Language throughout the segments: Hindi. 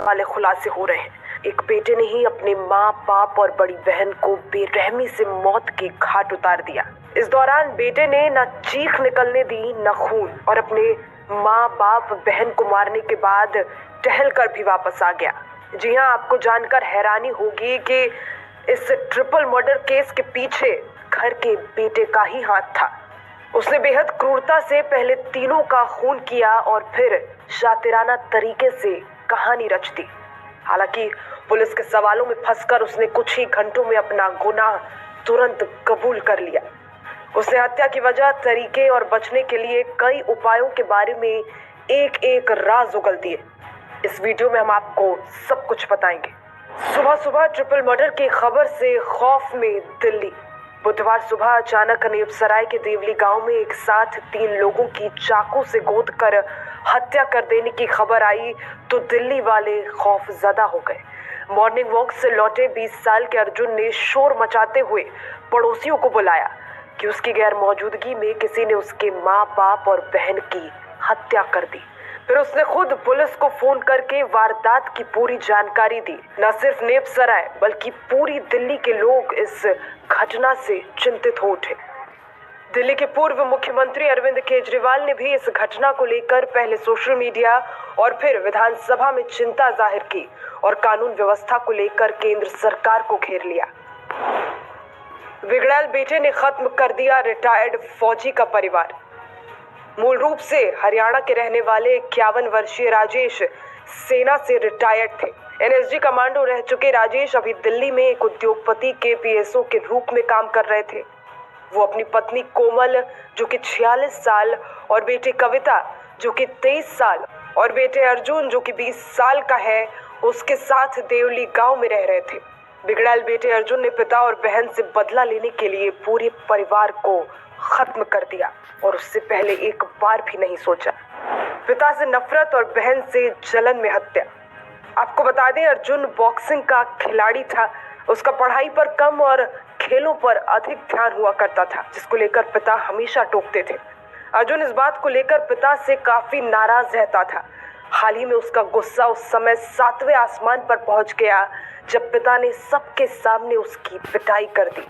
वाले खुलासे हो रहे हैं। एक बेटे ने ही अपने माँ बाप और बड़ी बहन को बेरहमी से मौत के घाट उतार दिया। इस दौरान बेटे ने न चीख निकलने दी न खून, और अपने माँ बाप बहन को मारने के बाद टहल कर भी वापस आ गया। जी हाँ, आपको जानकर हैरानी होगी कि इस ट्रिपल मर्डर केस के पीछे घर के बेटे का ही हाथ था। उसने बेहद क्रूरता से पहले तीनों का खून किया और फिर शातिराना तरीके से कहानी रच दी। हालांकि पुलिस के सवालों में फंसकर उसने कुछ ही घंटों में अपना गुनाह तुरंत कबूल कर लिया। उसने हत्या की वजह, तरीके और बचने के लिए कई उपायों के बारे में एक एक राज उगल दिए। इस वीडियो में हम आपको सब कुछ बताएंगे। सुबह सुबह ट्रिपल मर्डर की खबर से खौफ में दिल्ली। बुधवार सुबह अचानक नेपसराय के देवली गांव में एक साथ 3 लोगों की चाकू से गोद कर हत्या कर देने की खबर आई तो दिल्ली वाले खौफजदा हो गए। मॉर्निंग वॉक से लौटे 20 साल के अर्जुन ने शोर मचाते हुए पड़ोसियों को बुलाया कि उसकी गैर मौजूदगी में किसी ने उसके माँ बाप और बहन की हत्या कर दी। फिर उसने खुद पुलिस को फोन करके वारदात की पूरी जानकारी दी। न सिर्फ नेपसराय बल्कि पूरी दिल्ली के लोग इस घटना से चिंतित हो उठे। दिल्ली के पूर्व मुख्यमंत्री अरविंद केजरीवाल ने भी इस घटना को लेकर पहले सोशल मीडिया और फिर विधानसभा में चिंता जाहिर की और कानून व्यवस्था को लेकर केंद्र सरकार को घेर लिया। बिगड़ैल बेटे ने खत्म कर दिया रिटायर्ड फौजी का परिवार। मूल रूप से हरियाणा के रहने वाले 51 वर्षीय राजेश सेना से रिटायर्ड थे। एनएसजी कमांडो रह चुके राजेश अभी दिल्ली में एक उद्योगपति के पीएसओ के रूप में काम कर रहे थे। वो अपनी पत्नी कोमल जो कि 46 साल और बेटी कविता जो कि 23 साल और बेटे अर्जुन जो कि 20 साल का है, उसके साथ देवली गांव में रह रहे थे। बिगड़ैल बेटे अर्जुन ने पिता और बहन से बदला लेने के लिए पूरे परिवार को खत्म कर दिया और उससे पहले एक बार भी नहीं सोचा। पिता से नफरत और बहन से जलन में हत्या। आपको बता दें, अर्जुन बॉक्सिंग का खिलाड़ी था। उसका पढ़ाई पर कम और खेलों पर अधिक ध्यान हुआ करता था, जिसको लेकर पिता हमेशा टोकते थे। अर्जुन इस बात को लेकर पिता से काफी नाराज रहता था। हाल ही में उसका गुस्सा उस समय 7वें आसमान पर पहुंच गया जब पिता ने सबके सामने उसकी पिटाई कर दी।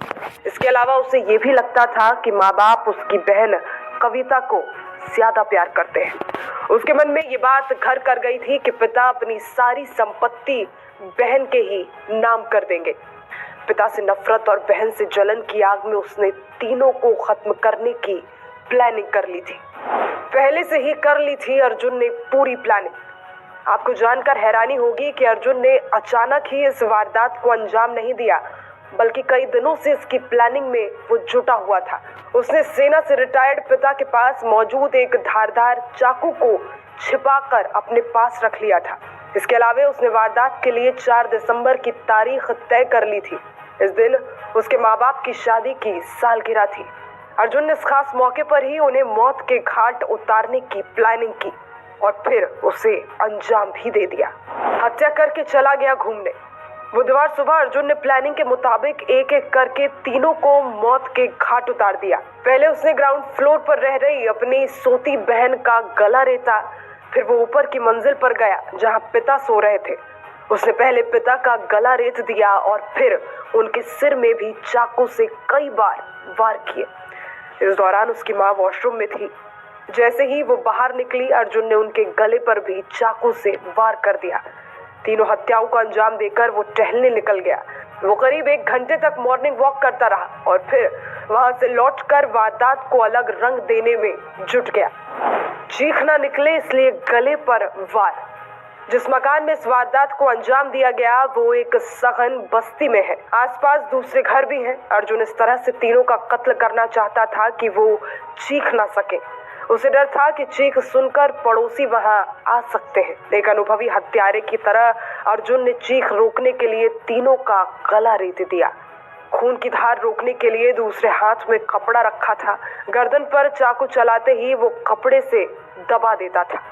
इसके अलावा उसे ये भी लगता था कि माँ बाप उसकी बहन कविता को ज्यादा प्यार करते हैं। उसके मन में ये बात घर कर गई थी कि पिता अपनी सारी संपत्ति बहन के ही नाम कर देंगे। पिता से नफरत और बहन से जलन की आग में उसने तीनों को खत्म करने की प्लानिंग कर ली थी। पहले से ही कर ली थी अर्जुन ने पूरी प्लानिंग। आपको जानकर हैरानी होगी कि अर्जुन ने अचानक ही इस वारदात को अंजाम नहीं दिया, बल्कि कई दिनों से इसकी प्लानिंग में वो जुटा हुआ था। उसने सेना से रिटायर्ड पिता के पास मौजूद एक धारदार चाकू को छिपाकर अपने पास रख लिया था। इसके अलावा उसने वारदात के लिए 4 दिसंबर की तारीख तय कर ली थी। इस दिन उसके माँ बाप की शादी की सालगिरह थी। अर्जुन ने इस खास मौके पर ही उन्हें मौत के घाट उतारने की प्लानिंग की और फिर उसे अंजाम भी दे दिया। हत्या करके चला गया घूमने। बुधवार सुबह अर्जुन ने प्लानिंग के मुताबिक एक एक करके तीनों को मौत के घाट उतार दिया। पहले उसने ग्राउंड फ्लोर पर रह रही अपनी सोती बहन का गला रेता। फिर वो ऊपर की मंजिल पर गया जहां पिता सो रहे थे। उसने पहले पिता का गला रेत दिया और फिर उनके सिर में भी चाकू से कई बार वार किए। इस दौरान उसकी माँ वॉशरूम में थी। जैसे ही वो बाहर निकली, अर्जुन ने उनके गले पर भी चाकू से वार कर दिया। तीनों हत्याओं को अंजाम देकर वो टहलने निकल गया। वो करीब 1 घंटे तक मॉर्निंग वॉक करता रहा और फिर वहां से लौटकर वारदात को अलग रंग देने में जुट गया। चीख ना निकले इसलिए गले पर वार। जिस मकान में इस वारदात को अंजाम दिया गया वो एक सघन बस्ती में है। आसपास दूसरे घर भी हैं। अर्जुन इस तरह से तीनों का कत्ल करना चाहता था कि वो चीख ना सके। उसे डर था कि चीख सुनकर पड़ोसी वहां आ सकते हैं। एक अनुभवी हत्यारे की तरह अर्जुन ने चीख रोकने के लिए तीनों का गला रेत दिया। खून की धार रोकने के लिए दूसरे हाथ में कपड़ा रखा था। गर्दन पर चाकू चलाते ही वो कपड़े से दबा देता था।